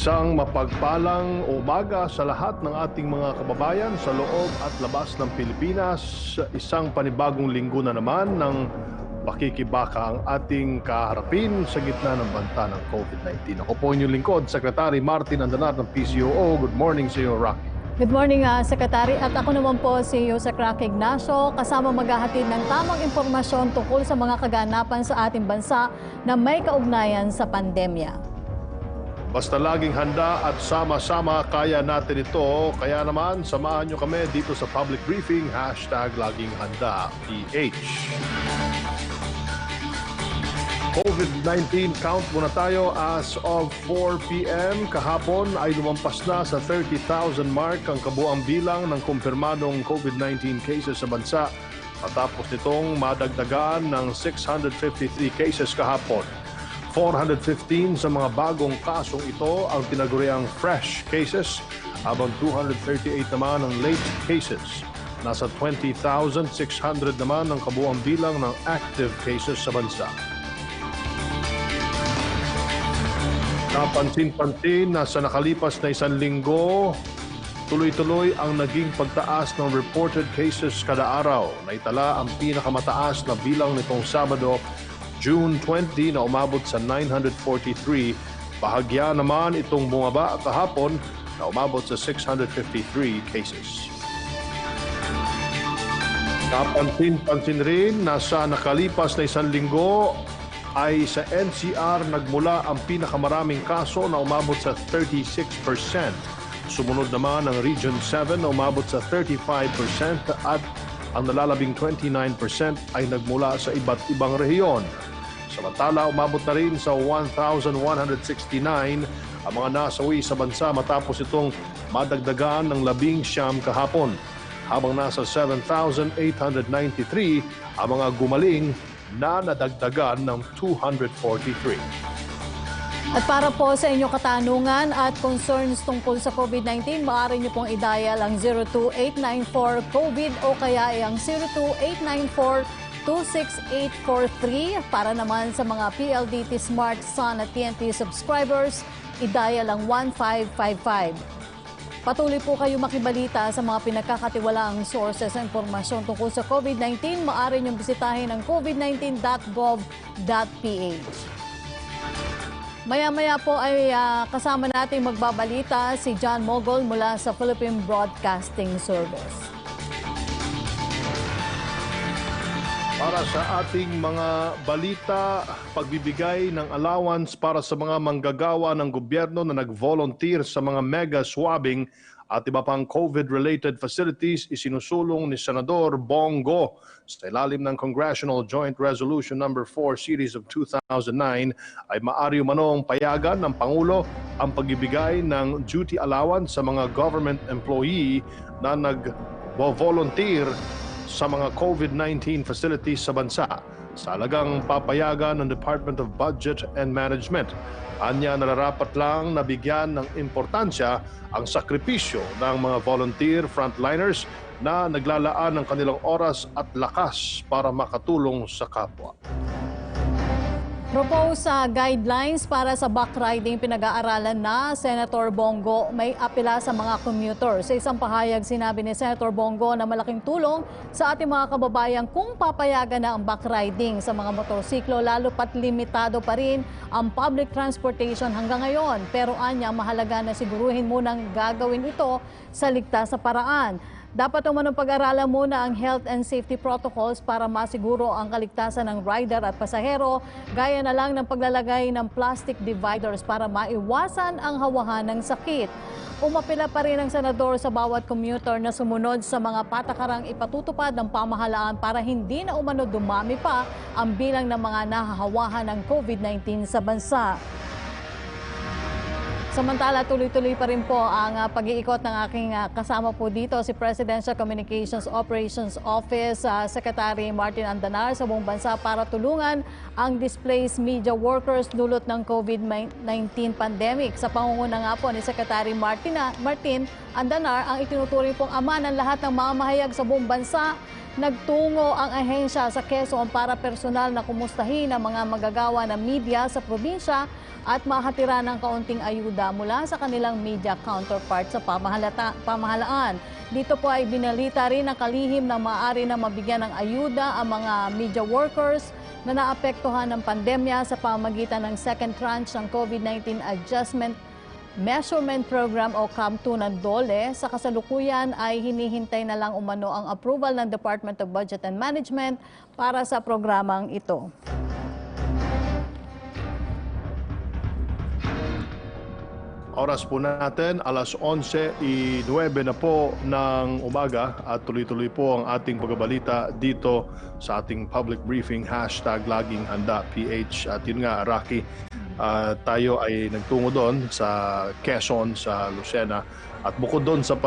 Isang mapagpalang umaga sa lahat ng ating mga kababayan sa loob at labas ng Pilipinas. Isang panibagong linggo na naman ng pakikibaka ang ating kaharapin sa gitna ng banta ng COVID-19. Ako po inyong lingkod, Secretary Martin Andanar ng PCOO. Good morning sa iyo, Rocky. Good morning, Secretary. At ako naman po si Yusek Rocky Ignacio, kasama maghahatid ng tamang impormasyon tungkol sa mga kaganapan sa ating bansa na may kaugnayan sa pandemya. Basta laging handa at sama-sama kaya natin ito. Kaya naman, samahan nyo kami dito sa public briefing, #LagingHandaPH. COVID-19 count muna tayo as of 4 p.m. Kahapon ay lumampas na sa 30,000 mark ang kabuang bilang ng kumpirmadong COVID-19 cases sa bansa. Matapos nitong madagdagan ng 653 cases kahapon. 415 sa mga bagong kasong ito ang tinaguriang fresh cases, habang 238 naman ang late cases. Nasa 20,600 naman ang kabuang bilang ng active cases sa bansa. Napansin-pansin na sa nakalipas na isang linggo, tuloy-tuloy ang naging pagtaas ng reported cases kada araw. Naitala ang pinakamataas na bilang nitong Sabado, June 20 na umabot sa 943. Bahagya naman itong bumaba kahapon na umabot sa 653 cases. Napansin-pansin rin na sa nakalipas na isang linggo ay sa NCR nagmula ang pinakamaraming kaso na umabot sa 36%. Sumunod naman ang Region 7 na umabot sa 35% at ang nalalabing 29% ay nagmula sa iba't ibang rehiyon. Samantala, umabot na rin sa 1,169 ang mga nasawi sa bansa matapos itong madagdagan ng 19 kahapon, habang nasa 7,893 ang mga gumaling na nadagdagan ng 243. At para po sa inyong katanungan at concerns tungkol sa COVID-19, maaari niyo pong i-dial ang 02894-COVID o kaya ay ang 02894-26843. Para naman sa mga PLDT Smart, Sun at TNT subscribers, i-dial ang 1555. Patuloy po kayo makibalita sa mga pinagkakatiwalaang sources sa impormasyon tungkol sa COVID-19. Maaari niyong bisitahin ang covid19.gov.ph. Maya-maya po ay kasama natin magbabalita si John Mogol mula sa Philippine Broadcasting Service. Para sa ating mga balita, pagbibigay ng allowance para sa mga manggagawa ng gobyerno na nag-volunteer sa mga mega swabbing at iba pang COVID-related facilities isinusulong ni Senador Bongo sa ilalim ng Congressional Joint Resolution No. 4 Series of 2009 ay maaari umanong payagan ng Pangulo ang pagbibigay ng duty allowance sa mga government employee na nag-volunteer sa mga COVID-19 facilities sa bansa sa halagang papayagan ng Department of Budget and Management. Anya, nararapat lang na bigyan ng importansya ang sakripisyo ng mga volunteer frontliners na naglalaan ng kanilang oras at lakas para makatulong sa kapwa. Propose guidelines para sa back riding pinag-aaralan na Senator Bongo. May apela sa mga commuter. Sa isang pahayag, sinabi ni Senator Bongo na malaking tulong sa ating mga kababayan kung papayagan na ang back riding sa mga motorsiklo, lalo pat limitado pa rin ang public transportation hanggang ngayon. Pero anya, mahalaga na siguruhin munang gagawin ito sa ligtas na paraan. Dapat umanong pag-aralan muna ang health and safety protocols para masiguro ang kaligtasan ng rider at pasahero, gaya na lang ng paglalagay ng plastic dividers para maiwasan ang hawahan ng sakit. Umapila pa rin ang senador sa bawat commuter na sumunod sa mga patakarang ipatutupad ng pamahalaan para hindi na umano dumami pa ang bilang ng mga nahahawahan ng COVID-19 sa bansa. Samantala, tuloy-tuloy pa rin po ang pag-iikot ng aking kasama po dito, si Presidential Communications Operations Office Secretary Martin Andanar sa buong bansa para tulungan ang displaced media workers dulot ng COVID-19 pandemic. Sa pangunguna nga po ni Secretary Martin, Andanar, ang itinuturing pong ama ng lahat ng mamamahayag sa buong bansa. Nagtungo ang ahensya sa Quezon para personal na kumustahin ang mga magagawa ng media sa probinsya at mahatira ng kaunting ayuda mula sa kanilang media counterpart sa pamahalaan. Dito po ay binalita rin ang kalihim na maaari na mabigyan ng ayuda ang mga media workers na naapektuhan ng pandemya sa pamamagitan ng second tranche ng COVID-19 Adjustment Measurement Program o CAM2 ng DOLE. Sa kasalukuyan ay hinihintay na lang umano ang approval ng Department of Budget and Management para sa programang ito. Oras po natin, alas 11:09 na po ng umaga at tuloy-tuloy po ang ating pagbabalita dito sa ating public briefing, #laging handa PH. At yun nga, Rocky, tayo ay nagtungo doon sa Quezon, sa Lucena. At bukod doon sa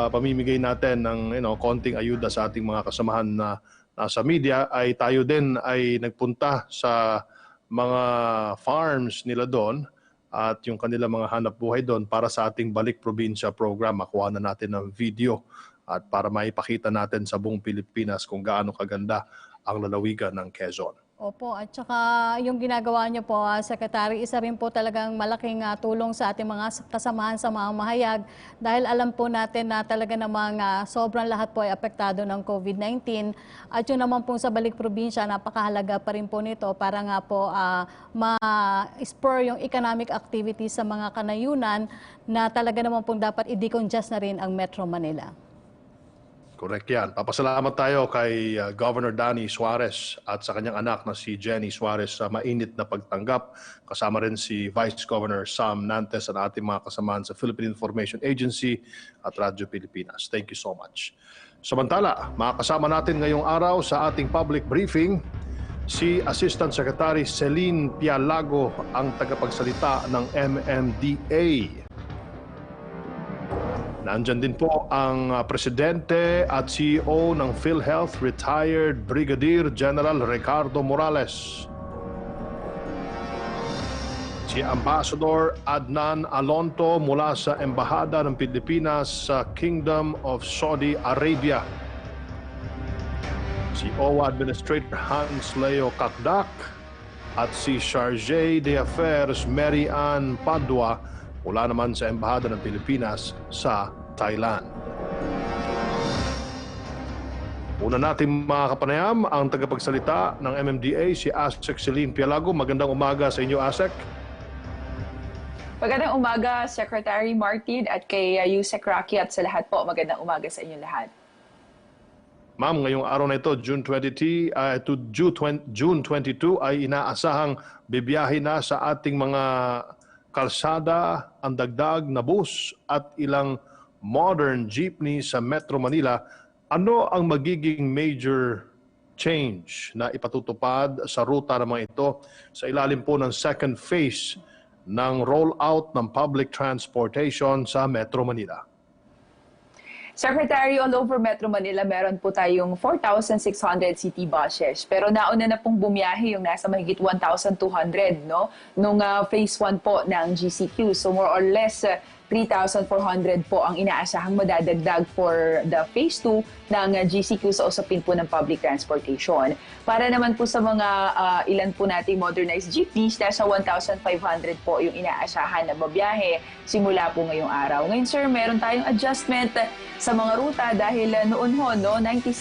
pamimigay natin ng konting ayuda sa ating mga kasamahan na nasa media, ay tayo din ay nagpunta sa mga farms nila doon at yung kanilang mga hanap buhay doon para sa ating Balik Probinsya program. Makuha na natin ng video at para maipakita natin sa buong Pilipinas kung gaano kaganda ang lalawigan ng Quezon. Opo, at saka yung ginagawa niyo po, Secretary, isa rin po talagang malaking tulong sa ating mga kasamahan sa mamamahayag dahil alam po natin na talaga namang sobrang lahat po ay apektado ng COVID-19 at yun naman po sa Balik Probinsya, napakahalaga pa rin po nito para nga po ma-spur yung economic activities sa mga kanayunan na talaga naman po dapat i-decongest na rin ang Metro Manila. Correct yan. Papasalamat tayo kay Governor Danny Suarez at sa kanyang anak na si Jenny Suarez sa mainit na pagtanggap. Kasama rin si Vice Governor Sam Nantes at ating mga kasamahan sa Philippine Information Agency at Radyo Pilipinas. Thank you so much. Samantala, makakasama natin ngayong araw sa ating public briefing si Assistant Secretary Celine Pialago, ang tagapagsalita ng MMDA. Nandyan din po ang Presidente at CEO ng PhilHealth, retired Brigadier General Ricardo Morales. Si Ambassador Adnan Alonto mula sa Embahada ng Pilipinas sa Kingdom of Saudi Arabia. Si OWA Administrator Hans Leo Kakdak at si Chargé d'Affaires Mary Ann Padua mula naman sa Embahada ng Pilipinas sa Thailand. Una natin mga kapanayam ang tagapagsalita ng MMDA, si ASEC Celine Pialago. Magandang umaga sa inyo, ASEC. Magandang umaga, Secretary Martin at kay Yusek Rocky at sa lahat po. Magandang umaga sa inyo lahat. Ma'am, ngayong araw na ito, June 22 ay inaasahang bibiyahe na sa ating mga kalsada ang dagdag na bus at ilang modern jeepney sa Metro Manila. Ano ang magiging major change na ipatutupad sa ruta ng mga ito sa ilalim po ng second phase ng rollout ng public transportation sa Metro Manila? Secretary, all over Metro Manila, meron po tayong 4,600 city buses. Pero nauna na pong bumiyahe yung nasa mahigit 1,200 nung phase 1 po ng GCQ. So more or less 3,400 po ang inaasahang madadagdag for the phase 2 ng GCQ sa usapin po ng public transportation. Para naman po sa mga ilan po nating modernized jeepneys, nasa 1,500 po yung inaasahan na babiyahe simula po ngayong araw. Ngayon sir, meron tayong adjustment sa mga ruta dahil noon 96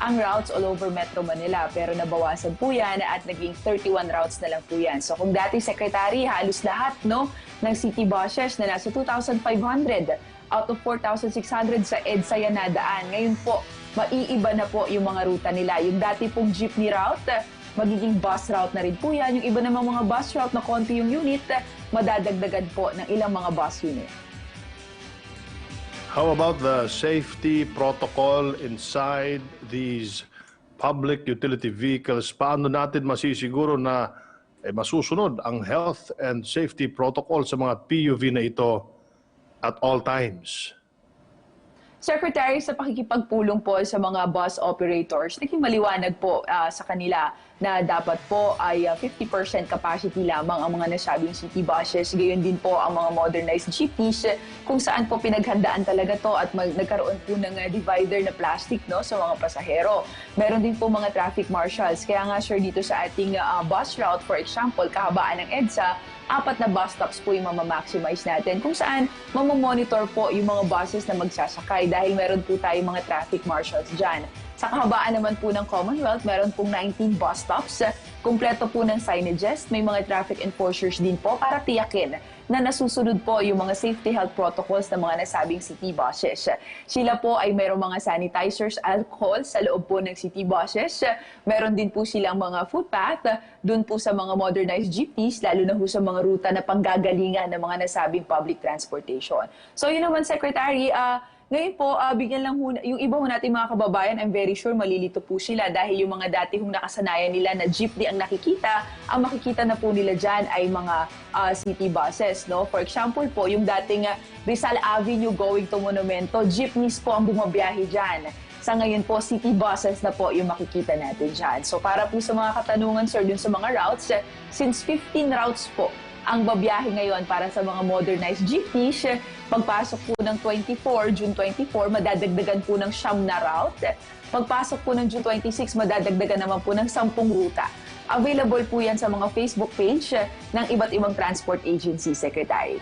ang routes all over Metro Manila. Pero nabawasan po yan at naging 31 routes na lang po yan. So kung dati, Secretary, halos lahat ng city buses na nasa 2,500 out of 4,600 sa EDSA yan nadaan. Ngayon po, maiiba na po yung mga ruta nila. Yung dati pong jeepney route, magiging bus route na rin po yan. Yung iba namang mga bus route na konti yung unit, madadagdagan po ng ilang mga bus unit. How about the safety protocol inside these public utility vehicles? Paano natin masisiguro na masusunod ang health and safety protocol sa mga PUV na ito at all times? Secretary, sa pakikipagpulong po sa mga bus operators, naging maliwanag po sa kanila na dapat po ay 50% capacity lamang ang mga nasabing city buses. Gayon din po ang mga modernized jeepneys kung saan po pinaghandaan talaga to at nagkaroon po ng divider na plastic, no, sa mga pasahero. Meron din po mga traffic marshals. Kaya nga sir, dito sa ating bus route, for example, kahabaan ng EDSA, 4 na bus stops po yung maximize natin kung saan mamomonitor po yung mga buses na magsasakay dahil meron po tayong mga traffic marshals dyan. Sa kahabaan naman po ng Commonwealth, meron pong 19 bus stops. Kumpleto po ng signages. May mga traffic enforcers din po para tiyakin na nasusunod po yung mga safety health protocols ng mga nasabing city buses. Sila po ay mayroong mga sanitizers, alcohol sa loob po ng city buses. Meron din po silang mga footpath dun po sa mga modernized jeepneys, lalo na po sa mga ruta na panggagalingan ng mga nasabing public transportation. So yun naman, Secretary, ngayon po, bigyan lang yung iba ho natin mga kababayan, I'm very sure malilito po sila dahil yung mga dati hong nakasanayan nila na jeepney ang nakikita, ang makikita na po nila dyan ay mga city buses. No? For example po, yung dating Rizal Avenue going to Monumento, jeepneys po ang bumabiyahe dyan. Sa ngayon po, city buses na po yung makikita natin dyan. So para po sa mga katanungan, sir, dun sa mga routes, since 15 routes po ang babiyahe ngayon para sa mga modernized jeepneys, pagpasok po ng June 24, madadagdagan po ng 9 na route. Pagpasok po ng June 26, madadagdagan naman po ng 10 ruta. Available po yan sa mga Facebook page ng iba't ibang transport agency, Secretary.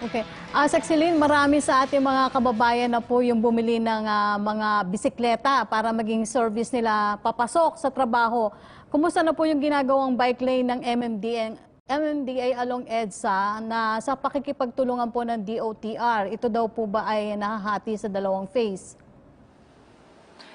Okay. Sexilin, marami sa ating mga kababayan na po yung bumili ng mga bisikleta para maging service nila papasok sa trabaho. Kumusta na po yung ginagawang bike lane ng MMDA along EDSA na sa pakikipagtulungan po ng DOTR? Ito daw po ba ay nahahati sa dalawang phase?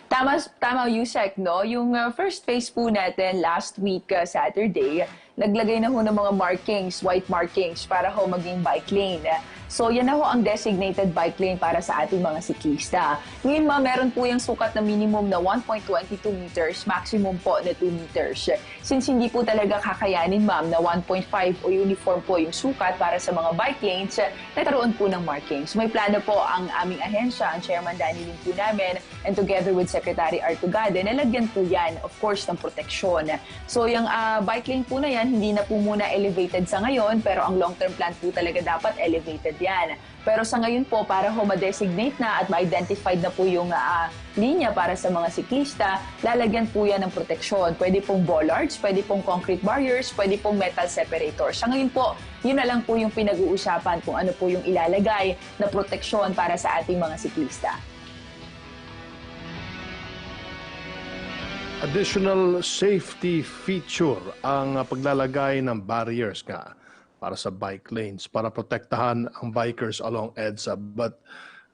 Tama, Yusek, no? Yung first phase po natin last week, Saturday, naglagay na ho ng mga markings, white markings, para ho maging bike lane. So yan na ho ang designated bike lane para sa ating mga siklista. Ngayon meron po yung sukat na minimum na 1.22 meters, maximum po na 2 meters. Since hindi po talaga kakayanin, ma'am, na 1.5 o uniform po yung sukat para sa mga bike lanes, nagkaroon po ng markings. May plano po ang aming ahensya, ang Chairman Danny Lim po namin, and together with Secretary Artugade, nalagyan po yan, of course, ng proteksyon. So yung bike lane po na yan, hindi na po muna elevated sa ngayon, pero ang long-term plan po talaga dapat elevated yan. Pero sa ngayon po, para ho ma-designate na at ma-identified na po yung linya para sa mga siklista, lalagyan po yan ng proteksyon. Pwede pong bollards, pwede pong concrete barriers, pwede pong metal separators. Sa ngayon po, yun na lang po yung pinag-uusapan kung ano po yung ilalagay na proteksyon para sa ating mga siklista. Additional safety feature ang paglalagay ng barriers nga para sa bike lanes para protektahan ang bikers along EDSA. But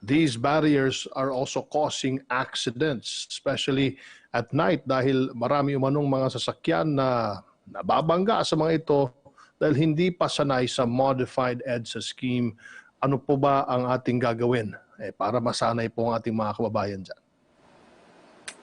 these barriers are also causing accidents, especially at night dahil marami umanong mga sasakyan na nababangga sa mga ito dahil hindi pa sanay sa modified EDSA scheme. Ano po ba ang ating gagawin para masanay po ang ating mga kababayan dyan?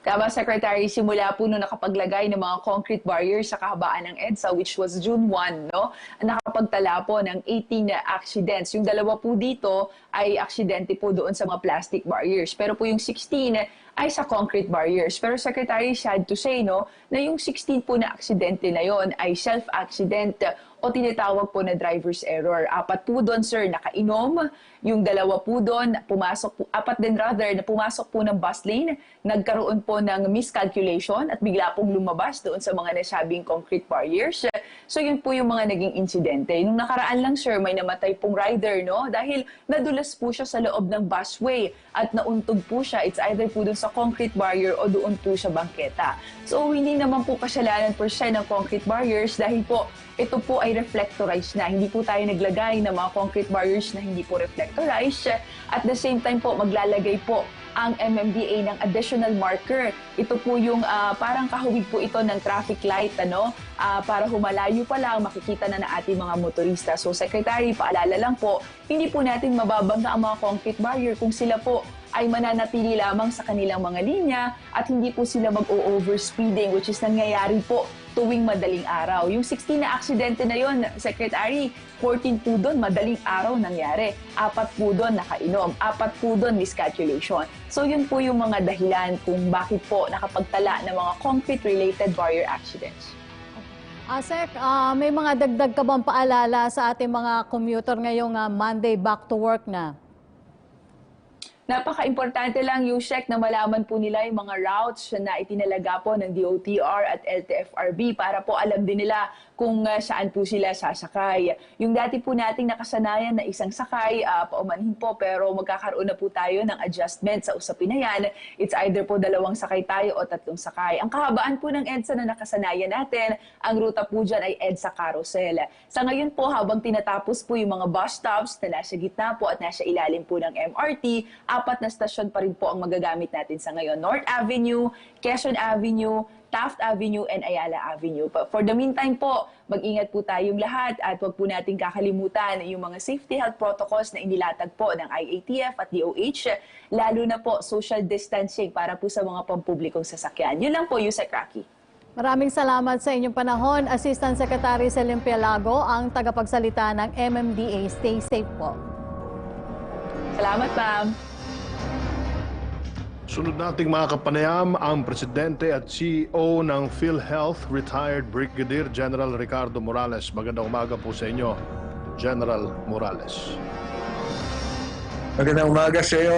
Tama, Secretary, simula po nung nakapaglagay ng mga concrete barriers sa kahabaan ng EDSA, which was June 1, no? Nakapagtala po ng 18 na accidents. Yung dalawa po dito ay aksidente po doon sa mga plastic barriers. Pero po yung 16 ay sa concrete barriers. Pero Secretary, sad to say, no, na yung 16 po na aksidente na yon ay self-accident o tinatawag po na driver's error. 4 po doon, sir, nakainom. Yung 2 po doon, pumasok po, 4 din rather, na pumasok po ng bus lane, nagkaroon po ng miscalculation at bigla pong lumabas doon sa mga nasabing concrete barriers. So yun po yung mga naging insidente. Nung nakaraan lang, sir, may namatay pong rider, no? Dahil nadulas po siya sa loob ng busway at nauntog po siya. It's either po doon sa concrete barrier o doon po sa bangketa. So hindi naman po kasalanan per se ng concrete barriers dahil po ito po ay reflectorized na. Hindi po tayo naglagay ng mga concrete barriers na hindi po reflectorized. At the same time po, maglalagay po ang MMDA ng additional marker. Ito po yung parang kahawig po ito ng traffic light, ano? Para humalayo pa lang, makikita na ating mga motorista. So Secretary, paalala lang po, hindi po natin mababangga ang mga concrete barrier kung sila po ay mananatili lamang sa kanilang mga linya at hindi po sila mag-overspeeding, which is nangyayari po tuwing madaling araw. Yung 16 na aksidente na yon, Secretary, 14 po doon madaling araw nangyari. 4 po doon nakainom. 4 po doon miscalculation. So yun po yung mga dahilan kung bakit po nakapagtala ng mga concrete-related barrier accidents. Sec, may mga dagdag ka bang paalala sa ating mga commuter ngayong Monday back to work na? Napaka-importante lang, Yusek, na malaman po nila yung mga routes na itinalaga po ng DOTR at LTFRB para po alam din nila kung saan po sila sasakay. Yung dati po nating nakasanayan na isang sakay, paumanhin po, pero magkakaroon na po tayo ng adjustment sa usapin na yan. It's either po 2 sakay tayo o 3 sakay. Ang kahabaan po ng EDSA na nakasanayan natin, ang ruta po dyan ay EDSA Carousel. Sa ngayon po, habang tinatapos po yung mga bus stops na nasa gitna po at nasa ilalim po ng MRT, 4 na stasyon pa rin po ang magagamit natin sa ngayon. North Avenue, Quezon Avenue, Taft Avenue, and Ayala Avenue. But for the meantime po, mag-ingat po tayong lahat at huwag po natin kakalimutan yung mga safety health protocols na inilatag po ng IATF at DOH, lalo na po social distancing para po sa mga pampublikong sasakyan. Yun lang po, Yusek Rocky. Maraming salamat sa inyong panahon. Assistant Secretary Selim Pialago, ang tagapagsalita ng MMDA. Stay safe po. Salamat, ma'am. Sunod nating mga kapanayam, ang Presidente at CEO ng PhilHealth, retired Brigadier General Ricardo Morales. Magandang umaga po sa inyo, General Morales. Magandang umaga sa iyo,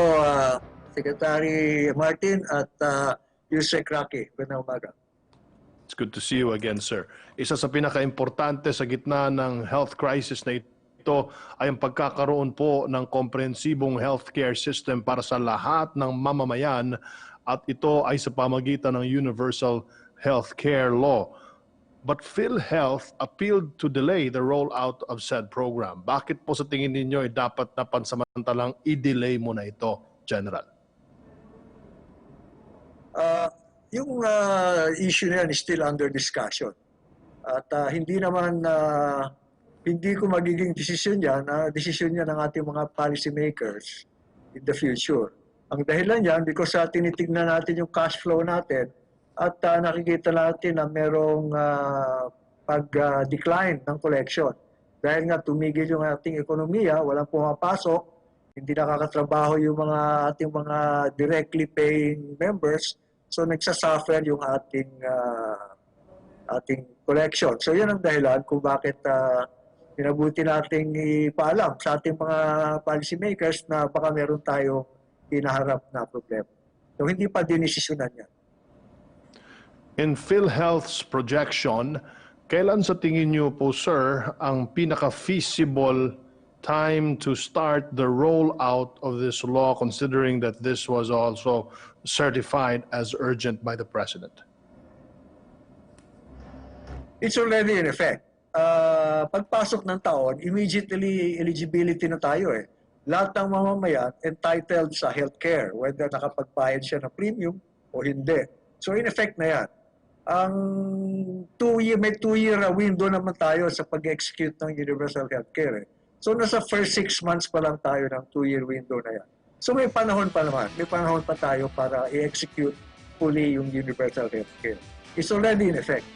Secretary Martin at Yusek Rocky. Magandang umaga. It's good to see you again, sir. Isa sa pinaka-importante sa gitna ng health crisis na ito ay ang pagkakaroon po ng komprehensibong healthcare system para sa lahat ng mamamayan at ito ay sa pamagitan ng Universal Healthcare Law. But PhilHealth appealed to delay the rollout of said program. Bakit po sa tingin ninyo ay dapat na pansamantalang i-delay mo na ito, General? Yung issue na yan is still under discussion. At hindi ko magiging desisyon yan, desisyon yan ng ating mga policy makers in the future. Ang dahilan yan, because tinitignan natin yung cash flow natin at nakikita natin na merong pag-decline ng collection. Dahil nga tumigil yung ating ekonomiya, walang pumapasok, hindi nakakatrabaho yung ating mga directly paying members, so nagsasuffer yung ating collection. So yan ang dahilan kung bakit pinabuti nating ipaalam sa ating mga policy makers na baka meron tayong hinaharap na problema. So hindi pa dinesisyonan yan. In PhilHealth's projection, kailan sa tingin niyo po, sir, ang pinaka-feasible time to start the rollout of this law, considering that this was also certified as urgent by the President? It's already in effect. Pagpasok ng taon, immediately eligibility na tayo eh. Lahat ng mamamayan entitled sa healthcare, whether nakapagbayad siya ng premium o hindi. So in effect na yan. May 2-year window naman tayo sa pag-execute ng universal healthcare eh. So nasa first 6 months pa lang tayo ng 2-year window na yan. So may panahon pa naman. May panahon pa tayo para i-execute fully yung universal healthcare. It's already in effect.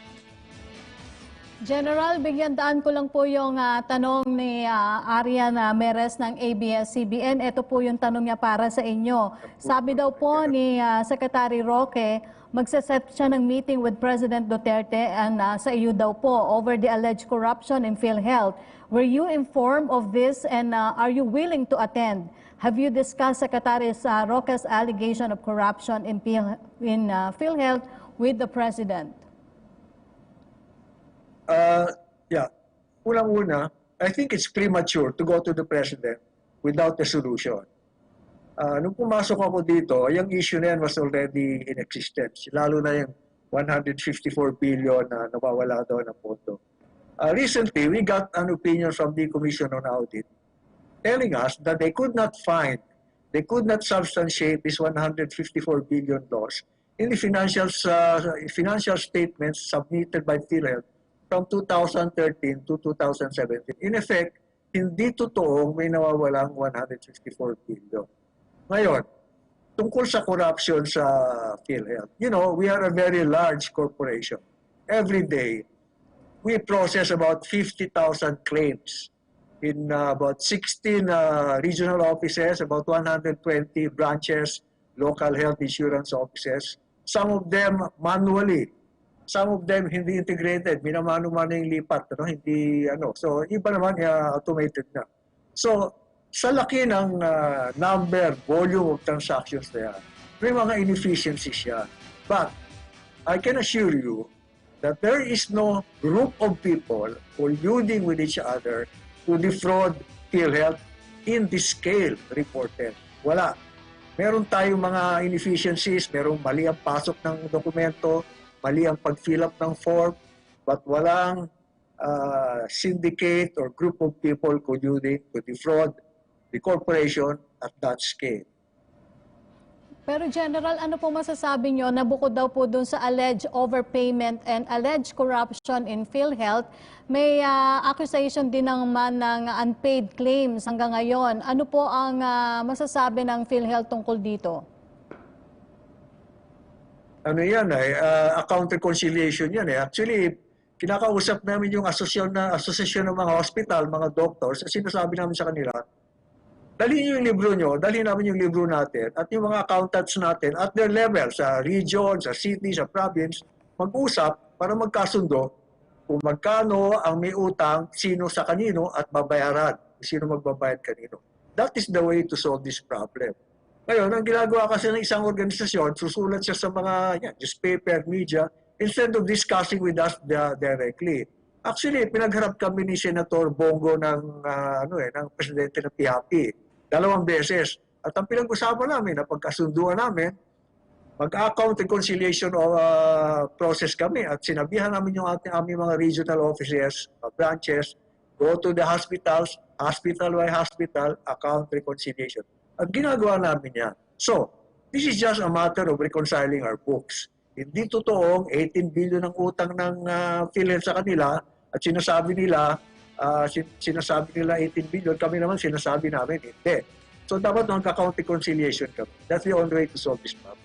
General, bigyan daan ko lang po yung tanong ni Arian Meres ng ABS-CBN. Ito po yung tanong niya para sa inyo. Sabi daw po ni Secretary Roque, magsaset siya ng meeting with President Duterte and sa iyo daw po over the alleged corruption in PhilHealth. Were you informed of this and are you willing to attend? Have you discussed Secretary Roque's allegation of corruption in PhilHealth with the President? Unang-una, I think it's premature to go to the President without a solution. Nung pumasok ako dito, yung issue na yan was already in existence. Lalo na yung 154 billion na nawawala daw ng pondo. Recently, we got an opinion from the Commission on Audit telling us that they could not substantiate this 154 billion loss in the financial statements submitted by PhilHealth from 2013 to 2017. In effect, hindi totoong may nawawalang 164 billion. Ngayon, tungkol sa corruption sa PhilHealth. You know, we are a very large corporation. Every day, we process about 50,000 claims in about 16 regional offices, about 120 branches, local health insurance offices. Some of them manually, some of them hindi integrated, minamano-mano yung lipat, hindi So iba naman automated na. So sa laki ng volume of transactions na yan, may mga inefficiencies yan. But I can assure you that there is no group of people colluding with each other to defraud PhilHealth in this scale reported. Wala. Meron tayong mga inefficiencies, merong mali ang pasok ng dokumento, mali ang pag-fill up ng form, but walang syndicate or group of people colluding to defraud the corporation at that scale. Pero General, ano po masasabi nyo na bukod daw po dun sa alleged overpayment and alleged corruption in PhilHealth, may accusation din naman ng unpaid claims hanggang ngayon. Ano po ang masasabi ng PhilHealth tungkol dito? Ano yan account reconciliation yan Actually, kinakausap namin yung asosasyon ng mga hospital, mga doctors, sinasabi namin sa kanila, dalhin yung libro nyo, dalhin namin yung libro natin at yung mga accountants natin at their level, sa region, sa city, sa province, mag-usap para magkasundo kung magkano ang may utang, sino sa kanino at babayaran, sino magbabayad kanino. That is the way to solve this problem. Ngayon, ang ginagawa kasi ng isang organisasyon, susulat siya sa mga newspaper, media, instead of discussing with us directly. Actually, pinagharap kami ni Senator Bongo ng presidente ng PHP. 2 beses. At ang pinag-usapan namin, na pagkasunduan namin, mag-account reconciliation process kami at sinabihan namin yung aming mga regional offices, branches, go to the hospitals, hospital by hospital, account reconciliation. At ginagawa namin yan. So, this is just a matter of reconciling our books. Hindi totoong 18 billion ang utang ng PhilHealth sa kanila at sinasabi nila 18 billion, kami naman sinasabi namin, hindi. So dapat mag-account reconciliation kami. That's the only way to solve this problem.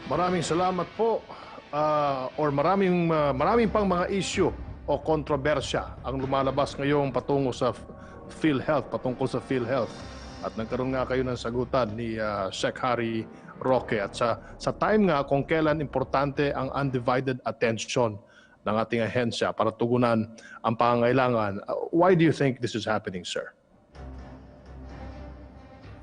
Maraming salamat po. Maraming pang mga issue o kontrobersya ang lumalabas ngayong patungkol sa PhilHealth. At nagkaroon nga kayo ng sagutan ni Sec. Harry Roque. At sa time nga kung kailan importante ang undivided attention ng ating ahensya para tugunan ang pangangailangan. Why do you think this is happening, sir?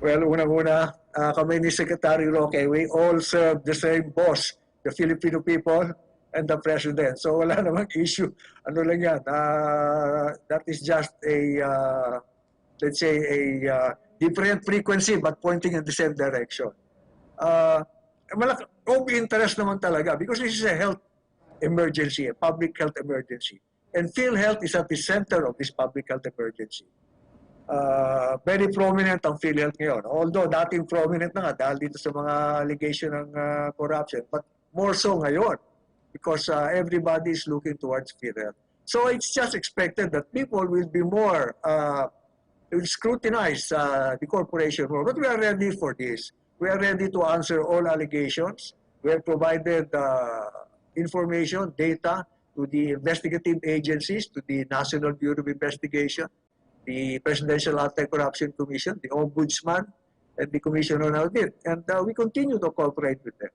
Well, unang-una, kami ni Secretary Roque, we all serve the same boss, the Filipino people and the President. So wala namang issue. Ano lang yan? That is just let's say a different frequency but pointing in the same direction. Of interest naman talaga because this is a health emergency, a public health emergency. And PhilHealth is at the center of this public health emergency. Very prominent ang PhilHealth ngayon. Although dating prominent na nga dahil dito sa mga allegation ng corruption, but more so ngayon because everybody is looking towards PhilHealth. So it's just expected that people will be more, will scrutinize the corporation more. But we are ready for this. We are ready to answer all allegations. We have provided information, data to the investigative agencies, to the National Bureau of Investigation, the Presidential Anti-Corruption Commission, the Ombudsman, and the Commission on Audit. And we continue to cooperate with them.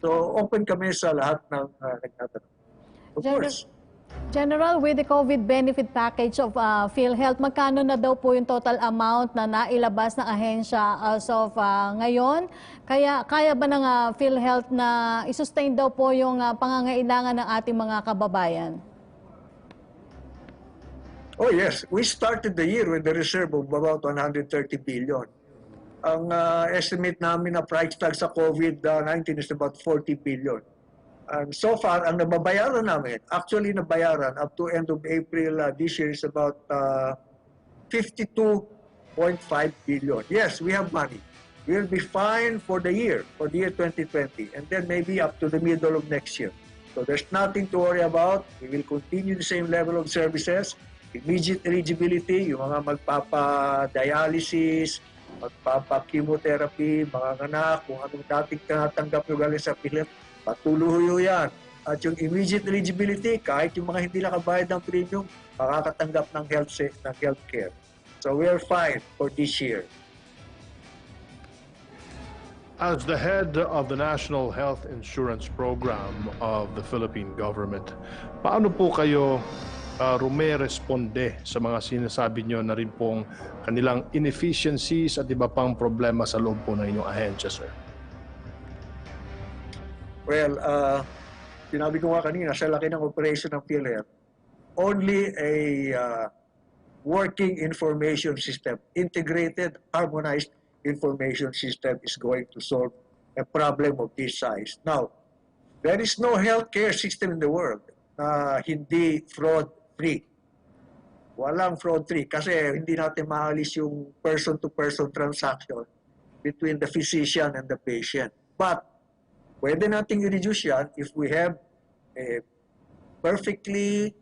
So open kami sa lahat ng nagtatanong. Of course. General, with the COVID benefit package of PhilHealth, magkano na daw po yung total amount na nailabas ng ahensya as of ngayon? Kaya ba ng PhilHealth na isustain daw po yung pangangailangan ng ating mga kababayan? Oh yes, we started the year with a reserve of about 130 billion. Ang estimate namin na price tag sa COVID-19 is about 40 billion. And so far, ang nababayaran namin, actually nabayaran up to end of April this year is about 52.5 billion. Yes, we have money. We'll be fine for the year 2020, and then maybe up to the middle of next year. So there's nothing to worry about. We will continue the same level of services, immediate eligibility, yung mga magpapa-dialysis, magpapa-chemotherapy, mga anak, kung anong dating tinatanggap yung galing sa PhilHealth, patuloy yan. At yung immediate eligibility, kahit yung mga hindi nakabayad ng premium, makakatanggap ng health care. So we are fine for this year. As the head of the National Health Insurance Program of the Philippine government, paano po kayo rumeresponde sa mga sinasabi nyo na rin pong kanilang inefficiencies at iba pang problema sa loob po ng inyong ahensya, sir? Well, sinabi ko nga kanina, sa laki ng operation ng PhilHealth, only a working information system, integrated, harmonized information system is going to solve a problem of this size. Now, there is no healthcare system in the world na hindi fraud-free. Walang fraud-free kasi hindi natin maalis yung person-to-person transaction between the physician and the patient. But pwede nating i-reduce yan if we have a perfectly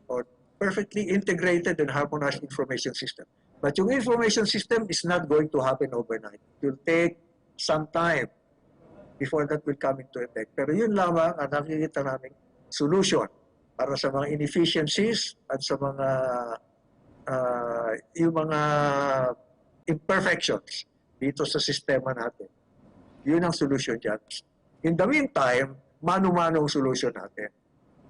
integrated and harmonized information system. But yung information system is not going to happen overnight. It will take some time before that will come into effect. Pero yun lamang ang nakikita namin solution para sa mga inefficiencies at sa mga yung mga imperfections dito sa sistema natin. Yun ang solution dyan. In the meantime, mano-mano ang solution natin.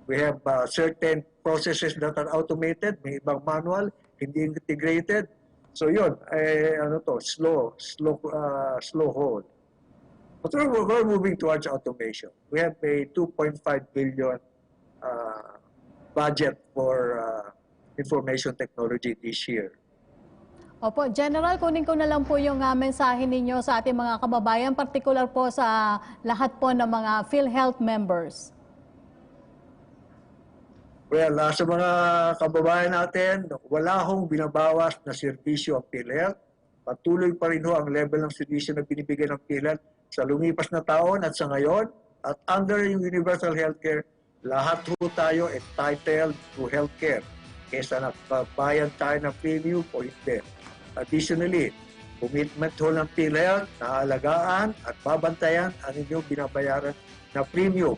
We have certain processes that are automated, may ibang manual, hindi integrated. So yun, slow hold. But we're moving towards automation. We have a 2.5 billion budget for information technology this year. Opo, General, kunin ko na lang po yung mensahe ninyo sa ating mga kababayan, partikular po sa lahat po ng mga PhilHealth members. Well, sa mga kababayan natin, wala hong binabawas na serbisyo ang PhilHealth. Patuloy pa rin ho ang level ng serbisyo na binibigay ng PhilHealth sa lumipas na taon at sa ngayon. At under yung universal healthcare, lahat ho tayo entitled to healthcare. Kesa nagbabayad tayo ng premium o hindi. Additionally, commitment ho ng PhilHealth na alagaan at babantayan ang inyong binabayaran na premium.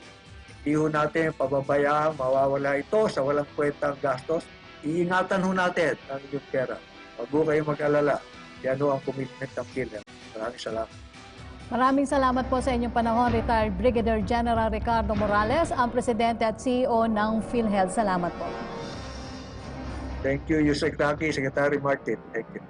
Hindi ho natin pababayaan, mawawala ito sa walang kwentang gastos. Iingatan ho natin ang inyong pera. Huwag ho kayong mag-alala. Yan ho ang commitment ng PhilHealth. Maraming salamat. Maraming salamat po sa inyong panahon, retired Brigadier General Ricardo Morales, ang Presidente at CEO ng PhilHealth. Salamat po. Thank you, Secretary Martin. Thank you.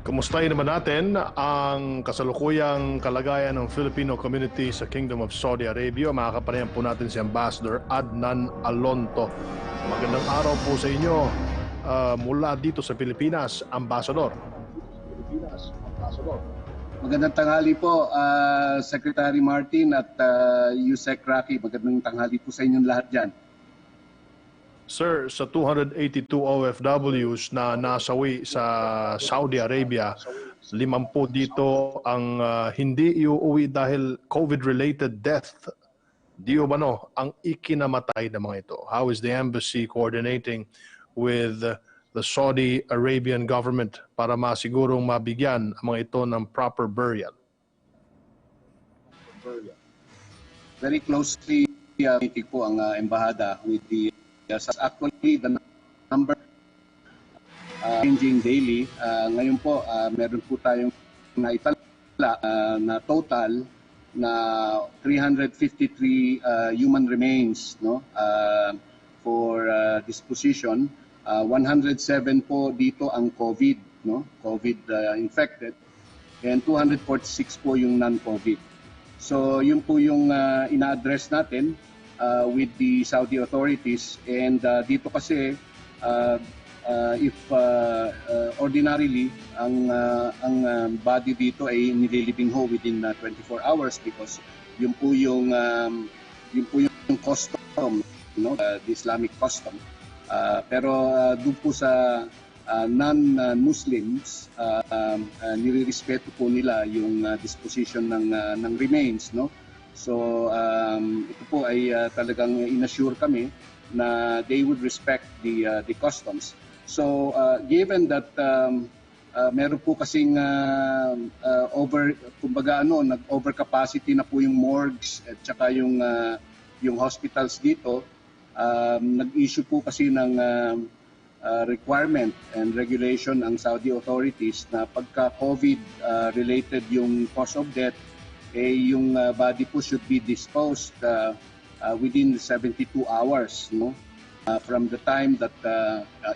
Kumustahin naman natin ang kasalukuyang kalagayan ng Filipino community sa Kingdom of Saudi Arabia. Makakapanayan po natin si Ambassador Adnan Alonto. Magandang araw po sa inyo mula dito sa Pilipinas, Ambassador. Magandang tanghali po, Secretary Martin at Yusek Rocky. Magandang tanghali po sa inyong lahat dyan. Sir, sa 282 OFWs na nasawi sa Saudi Arabia, 50 dito ang hindi iuuwi dahil COVID-related death. Di ba ang ikinamatay ng mga ito? How is the embassy coordinating with the Saudi Arabian government para masigurong mabigyan ang mga ito ng proper burial? Very closely meeting po ang embahada with the actually the number changing daily. Ngayon po meron po tayong naitala na total na 353 human remains for disposition. 107 po dito ang COVID, COVID infected, and 246 po yung non-COVID. So yun po yung ina-address natin with the Saudi authorities, and dito kasi if ordinarily body dito ay nililibing ho within 24 hours because yun po yung custom, the Islamic custom. Pero doon po sa non-Muslims, nirirespeto po nila yung disposition ng remains, no? So ito po ay talagang inassure kami na they would respect the customs. So given that meron po kasing nag-overcapacity na po yung morgues at saka yung hospitals dito, nag-issue po kasi ng requirement and regulation ang Saudi authorities na pagka COVID related yung cause of death, yung body po should be disposed within 72 hours, no? From the time that,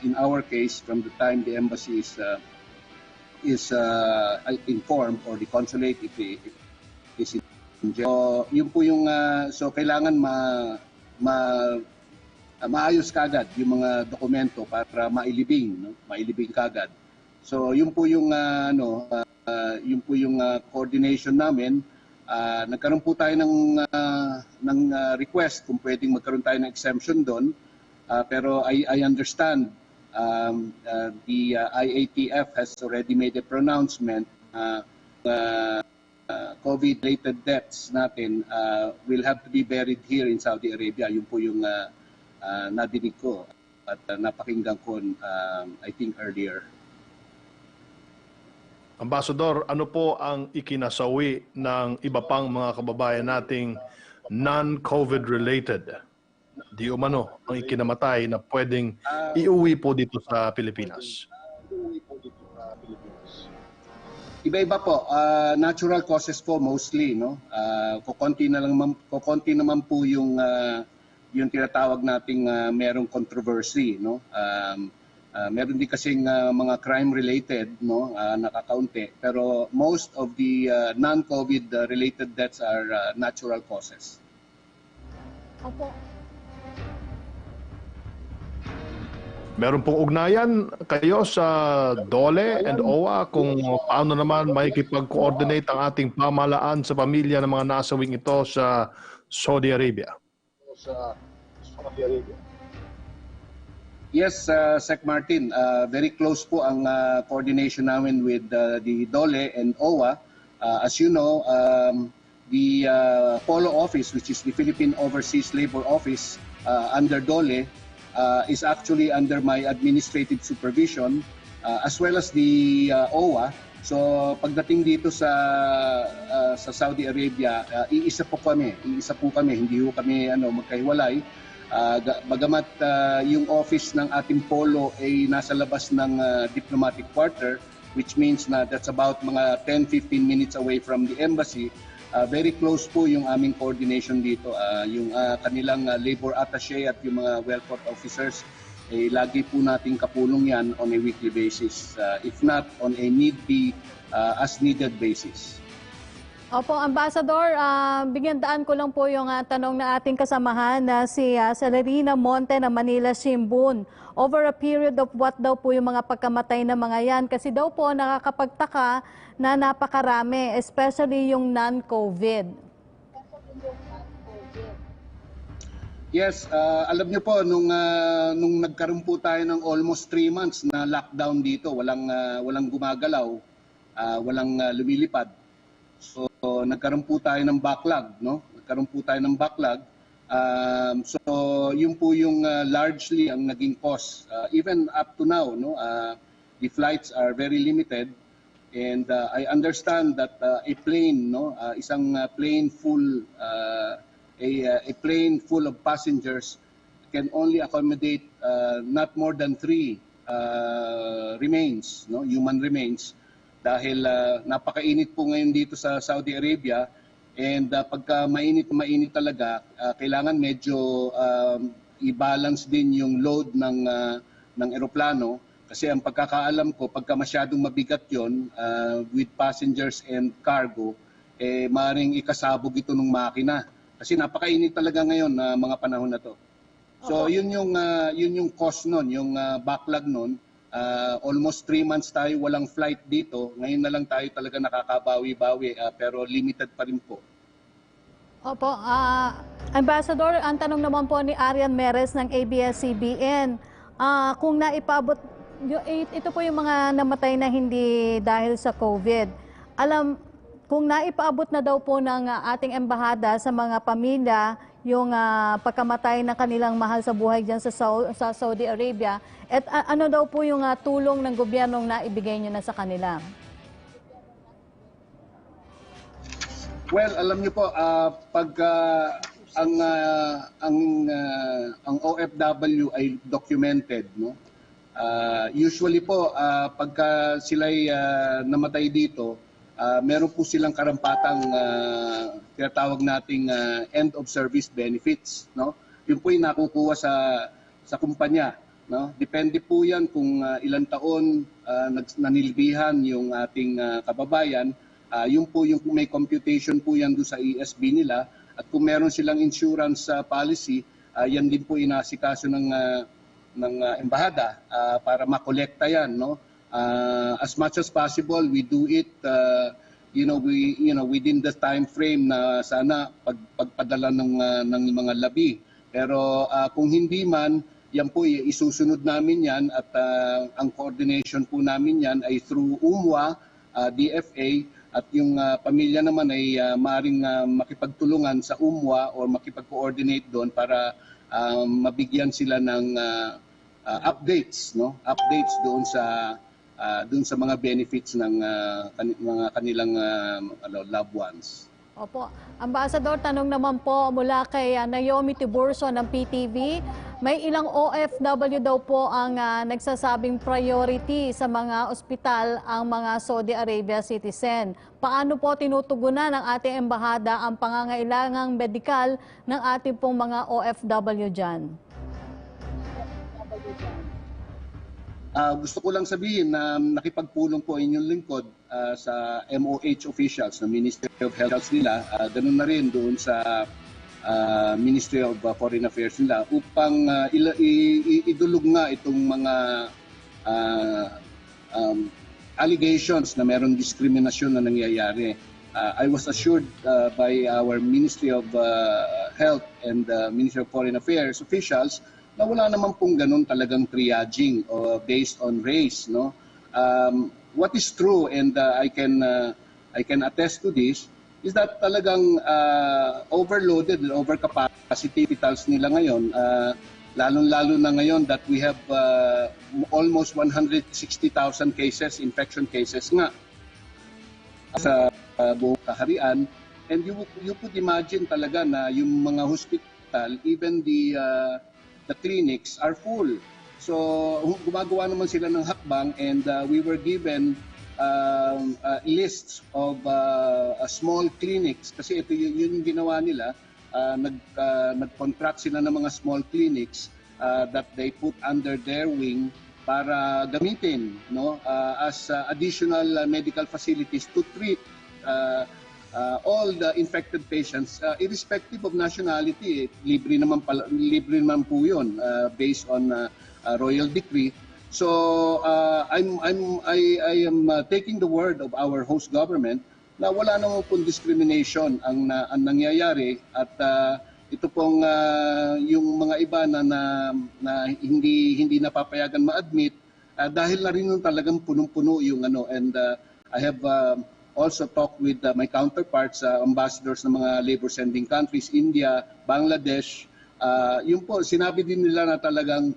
in our case, from the time the embassy is informed or the consulate is in jail. So, yun po yung, so kailangan maayos kagad yung mga dokumento para mailibing, no? Mailibing kagad. So yun po yung coordination namin. Nagkaroon po tayo ng request kung pwedeng magkaroon tayo ng exemption doon. Pero I understand the IATF has already made a pronouncement COVID-related deaths natin will have to be buried here in Saudi Arabia. Yun po yung nadinig ko at napakinggan ko I think earlier. Ambassador, ano po ang ikinasawi ng iba pang mga kababayan nating non-COVID related? Di umano ang ikinamatay na pwedeng iuwi po dito sa Pilipinas? Iba-iba po. Natural causes po mostly, no? Kukonti naman po yung tinatawag nating merong controversy, no? Meron din kasing mga crime-related, no, nakakaunti. Pero most of the non-COVID related deaths are natural causes. Opo. Meron pong ugnayan kayo sa DOLE and OWA kung paano naman makikipag-coordinate ang ating pamahalaan sa pamilya ng mga nasawing ito sa Saudi Arabia? Yes, Sec Martin, very close po ang coordination namin with the DOLE and OWA. As you know, the POLO office, which is the Philippine Overseas Labor Office under DOLE, is actually under my administrative supervision, as well as the OWA. So pagdating dito sa Saudi Arabia, iisa po kami, hindi po kami magkahiwalay. Bagamat yung office ng ating polo ay nasa labas ng diplomatic quarter, which means na that's about mga 10-15 minutes away from the embassy, very close po yung aming coordination dito. Yung kanilang labor attaché at yung mga welfare officers, lagi po nating kapulong yan on a weekly basis, if not on a need-be, as-needed basis. Opo, Ambassador, bigyan daan ko lang po yung tanong na ating kasamahan na si Celerina Monte ng Manila Shimbun. Over a period of what daw po yung mga pagkamatay na mga yan? Kasi daw po nakakapagtaka na napakarami, especially yung non-COVID. Yes, alam niyo po, nung nagkaroon po tayo ng almost 3 months na lockdown dito, walang gumagalaw, walang lumilipad. So nagkaroon po tayo ng backlog, no? So yun po yung largely ang naging cause. Even up to now, no? The flights are very limited, and I understand that a plane, no? Isang plane full, a plane full of passengers can only accommodate not more than 3 remains, no? Human remains. Dahil napakainit po ngayon dito sa Saudi Arabia, and pagka mainit talaga, kailangan medyo i-balance din yung load ng eroplano, kasi ang pagkakaalam ko, pagka masyadong mabigat yon with passengers and cargo, maaaring ikasabog ito ng makina. Kasi napakainit talaga ngayon na mga panahon na to. So yun yung cost nun, yung backlog nun. Almost 3 months tayo walang flight dito. Ngayon na lang tayo talaga nakakabawi-bawi, pero limited pa rin po. Opo, Ambassador, ang tanong naman po ni Arian Meres ng ABS-CBN, kung naipabot, ito po yung mga namatay na hindi dahil sa COVID. Kung naipaabot na daw po ng ating embahada sa mga pamilya yung pagkamatay ng kanilang mahal sa buhay dyan sa Saudi Arabia, at ano daw po yung tulong ng gobyernong naibigay nyo na sa kanila? Well, alam niyo po, pag ang OFW ay documented, no? Usually po, pagka sila'y namatay dito, meron po silang karampatang tinatawag nating end of service benefits, no? Yun po yung nakukuha sa kumpanya, no? Depende po yan kung ilang taon nanilbihan yung ating kababayan. Yun po yung may computation po yan doon sa ESB nila, at kung meron silang insurance policy, yan din po inasikaso ng embahada para makolekta yan, no? As much as possible, we do it within the time frame na sana pagpadala ng mga labi. Pero kung hindi man, yan po isusunod namin yan, at ang coordination po namin yan ay through UMWA, DFA, at yung pamilya naman ay maaaring makipagtulungan sa UMWA o makipag-coordinate doon para mabigyan sila ng updates, no? Updates doon sa mga benefits ng mga kanilang loved ones. Opo. Ambassador, tanong naman po mula kay Naomi Tiburcio ng PTV. May ilang OFW daw po ang nagsasabing priority sa mga ospital ang mga Saudi Arabia citizen. Paano po tinutugunan ng ating embahada ang pangangailangang medikal ng ating pong mga OFW dyan? Gusto ko lang sabihin na nakipagpulong po inyong lingkod sa MOH officials, na Ministry of Health nila, ganun na rin doon sa Ministry of Foreign Affairs nila, upang idulog nga itong mga allegations na mayroong diskriminasyon na nangyayari. I was assured by our Ministry of Health and Ministry of Foreign Affairs officials na wala naman pong ganun talagang triaging based on race, no? What is true, and I can attest to this, is that talagang overloaded and overcapacity hospitals nila ngayon, lalong-lalo na ngayon that we have almost 160,000 cases, infection cases nga sa buong kaharian. And you could imagine talaga na yung mga hospital, even the clinics are full. So gumagawa naman sila ng hakbang, and we were given lists of small clinics, kasi ito yun yung ginawa nila. Nag-contract sila ng mga small clinics that they put under their wing para gamitin, no, as additional medical facilities to treat all the infected patients, irrespective of nationality. Libre naman po yun, based on royal decree. So I am taking the word of our host government na wala naman pong discrimination ang nangyayari, at ito pong yung mga iba na hindi napapayagan ma-admit, dahil na rin talagang punong-puno yung and I have also talked with my counterparts, ambassadors ng mga labor sending countries, India, Bangladesh. Yun po, sinabi din nila na talagang